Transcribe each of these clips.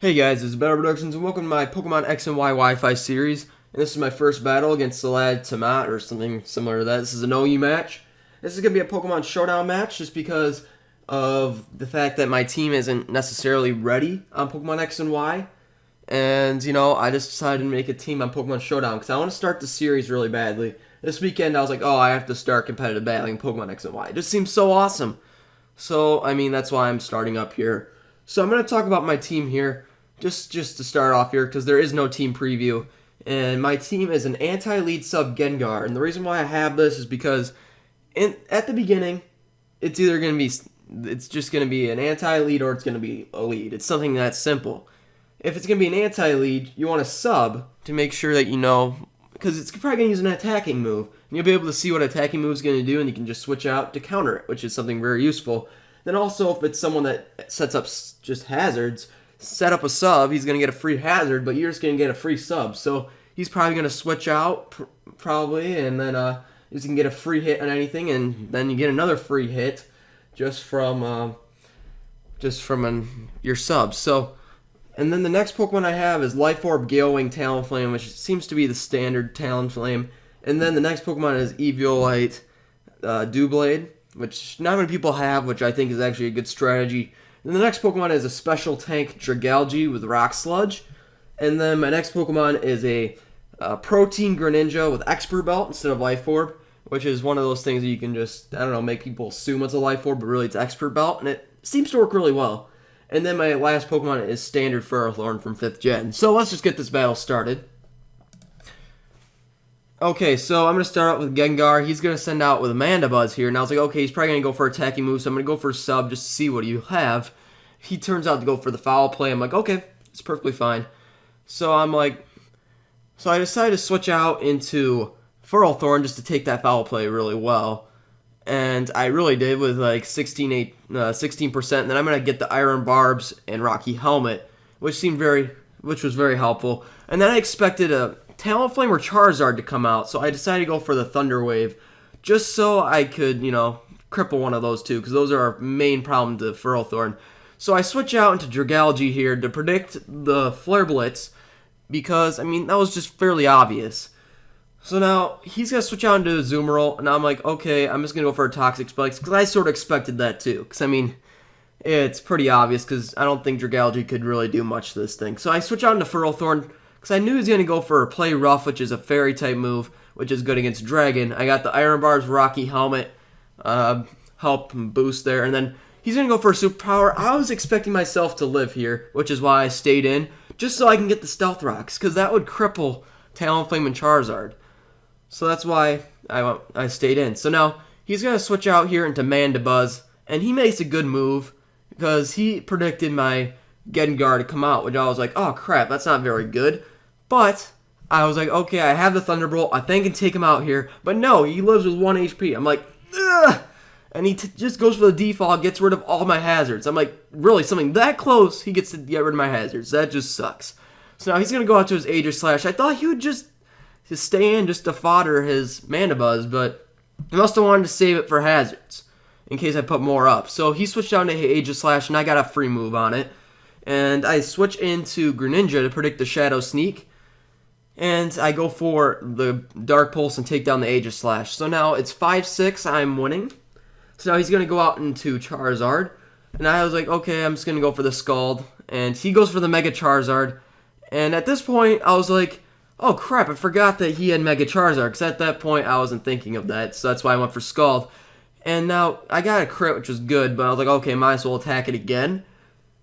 Hey guys, this is Battle Productions and welcome to my Pokemon X and Y Wi-Fi series. And this is my first battle against Salade Tomate or something similar to that. This is an OU match. This is going to be a Pokemon Showdown match just because of the fact that my team isn't necessarily ready on Pokemon X and Y. And, I just decided to make a team on Pokemon Showdown because I want to start the series really badly. This weekend I was like, oh, I have to start competitive battling Pokemon X and Y. It just seems so awesome. So, that's why I'm starting up here. So I'm going to talk about my team here. Just to start off here, because there is no team preview, and my team is an anti-lead sub Gengar, and the reason why I have this is because at the beginning, it's just going to be an anti-lead or it's going to be a lead. It's something that simple. If it's going to be an anti-lead, you want a sub to make sure that you know, because it's probably going to use an attacking move, and you'll be able to see what attacking move is going to do, and you can just switch out to counter it, which is something very useful. Then also, if it's someone that sets up just hazards, set up a sub, he's going to get a free hazard, but you're just going to get a free sub. So he's probably going to switch out, probably, and then you can get a free hit on anything, and then you get another free hit just from your sub. So, and then the next Pokemon I have is Life Orb, Gale Wing, Talonflame, which seems to be the standard Talonflame. And then the next Pokemon is Eviolite Doublade, which not many people have, which I think is actually a good strategy. And the next Pokemon is a special tank Dragalge with Rock Sludge. And then my next Pokemon is a Protean Greninja with Expert Belt instead of Life Orb, which is one of those things that you can just, make people assume it's a Life Orb, but really it's Expert Belt, and it seems to work really well. And then my last Pokemon is Standard Ferrothorn from 5th Gen. So let's just get this battle started. Okay, so I'm going to start out with Gengar. He's going to send out with Amanda Buzz here. And I was like, okay, he's probably going to go for attacking moves, so I'm going to go for a sub just to see what you have. He turns out to go for the foul play. I'm like, okay, it's perfectly fine. So I decided to switch out into Ferrothorn just to take that foul play really well. And I really did with like 16%. And then I'm going to get the Iron Barbs and Rocky Helmet, which was very helpful. And then I expected a Talonflame or Charizard to come out, so I decided to go for the Thunder Wave, just so I could, cripple one of those two, because those are our main problem to Ferrothorn. So I switch out into Dragalge here to predict the Flare Blitz, because, that was just fairly obvious. So now, he's going to switch out into Azumarill, and I'm like, okay, I'm just going to go for a Toxic Spikes, because I sort of expected that too, because, it's pretty obvious, because I don't think Dragalge could really do much to this thing. So I switch out into Ferrothorn, because I knew he was going to go for a Play Rough, which is a Fairy type move, which is good against Dragon. I got the Iron Bars, Rocky Helmet, help boost there, and then he's going to go for a Superpower. I was expecting myself to live here, which is why I stayed in, just so I can get the Stealth Rocks, because that would cripple Talonflame and Charizard. So that's why I stayed in. So now, he's going to switch out here into Mandibuzz, and he makes a good move, because he predicted my Gengar to come out, which I was like, oh crap, that's not very good. But I was like, okay, I have the Thunderbolt, I think I can take him out here. But no, he lives with 1 HP. I'm like, ugh! And he just goes for the default, gets rid of all my hazards. I'm like, really, something that close, he gets to get rid of my hazards. That just sucks. So now he's going to go out to his Aegis Slash. I thought he would just stay in just to fodder his Mandibuzz, but he must have wanted to save it for hazards in case I put more up. So he switched down to Aegis Slash, and I got a free move on it. And I switch into Greninja to predict the Shadow Sneak. And I go for the Dark Pulse and take down the Aegis Slash. So now it's 5-6, I'm winning. So now he's going to go out into Charizard. And I was like, okay, I'm just going to go for the Scald. And he goes for the Mega Charizard. And at this point, I was like, oh crap, I forgot that he had Mega Charizard. Because at that point, I wasn't thinking of that. So that's why I went for Scald. And now I got a crit, which was good. But I was like, okay, might as well attack it again.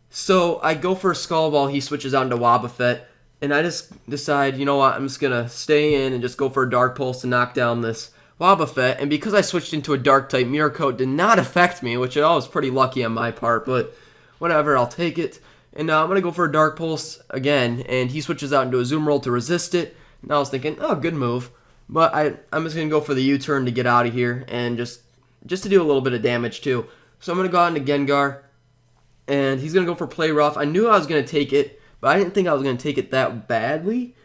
So I go for a Scald while he switches out into Wobbuffet. And I just decide, you know what, I'm just going to stay in and just go for a Dark Pulse to knock down this Wobbuffet. And because I switched into a Dark-type, Mirror Coat did not affect me, which I was pretty lucky on my part, but whatever, I'll take it. And now I'm going to go for a Dark Pulse again, and he switches out into a Azumarill to resist it. And I was thinking, oh, good move. But I'm just going to go for the U-turn to get out of here, and just to do a little bit of damage too. So I'm going to go out into Gengar, and he's going to go for Play Rough. I knew I was going to take it, but I didn't think I was going to take it that badly.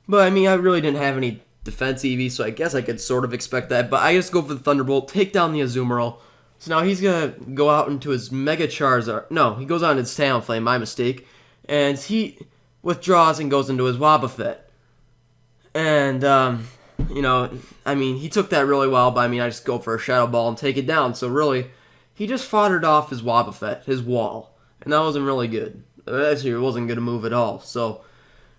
But, I really didn't have any defense EV, so I guess I could sort of expect that. But I just go for the Thunderbolt, take down the Azumarill. So now he's going to go out into his Mega Charizard. No, he goes on his Talonflame, my mistake. and he withdraws and goes into his Wobbuffet. And, I mean, he took that really well, but I mean, I just go for a Shadow Ball and take it down. So really, he just foddered off his Wobbuffet, his wall. And that wasn't really good. Actually, it wasn't good a move at all. So,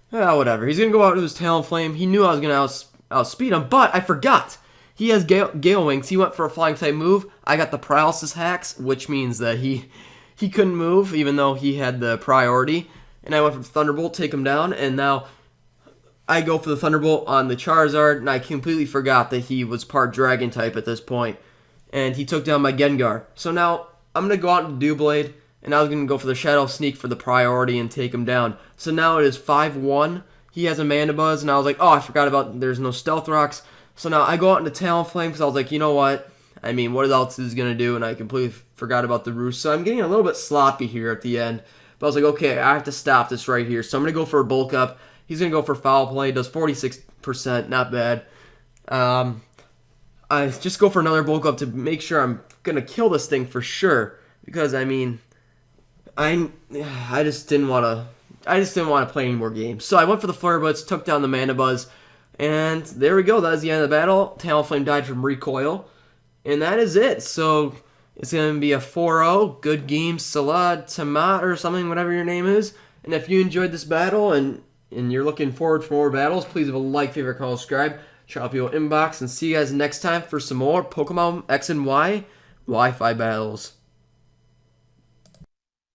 whatever. He's going to go out to his Talonflame. He knew I was going to outspeed him, but I forgot. He has Gale Wings. He went for a flying type move. I got the paralysis hacks, which means that he couldn't move, even though he had the priority. And I went for Thunderbolt, take him down, and now I go for the Thunderbolt on the Charizard, and I completely forgot that he was part Dragon type at this point. And he took down my Gengar. So now I'm going to go out into Doublade, and I was going to go for the Shadow Sneak for the priority and take him down. So now it is 5-1. He has a Mandibuzz, and I was like, oh, I forgot about there's no Stealth Rocks. So now I go out into Talonflame because I was like, you know what? I mean, what else is going to do? And I completely forgot about the Roost. So I'm getting a little bit sloppy here at the end. But I was like, okay, I have to stop this right here. So I'm going to go for a Bulk Up. He's going to go for Foul Play. Does 46%. Not bad. I just go for another Bulk Up to make sure I'm going to kill this thing for sure. Because, I mean, I just didn't want to play any more games. So I went for the Flare Blitz, took down the Mandibuzz. And there we go. That is the end of the battle. Talonflame died from recoil. And that is it. So it's going to be a 4-0. Good game, Salade Tomate or something, whatever your name is. And if you enjoyed this battle and you're looking forward for more battles, please have a like, favorite, comment, subscribe. Check out your inbox. And see you guys next time for some more Pokemon X and Y Wi-Fi battles.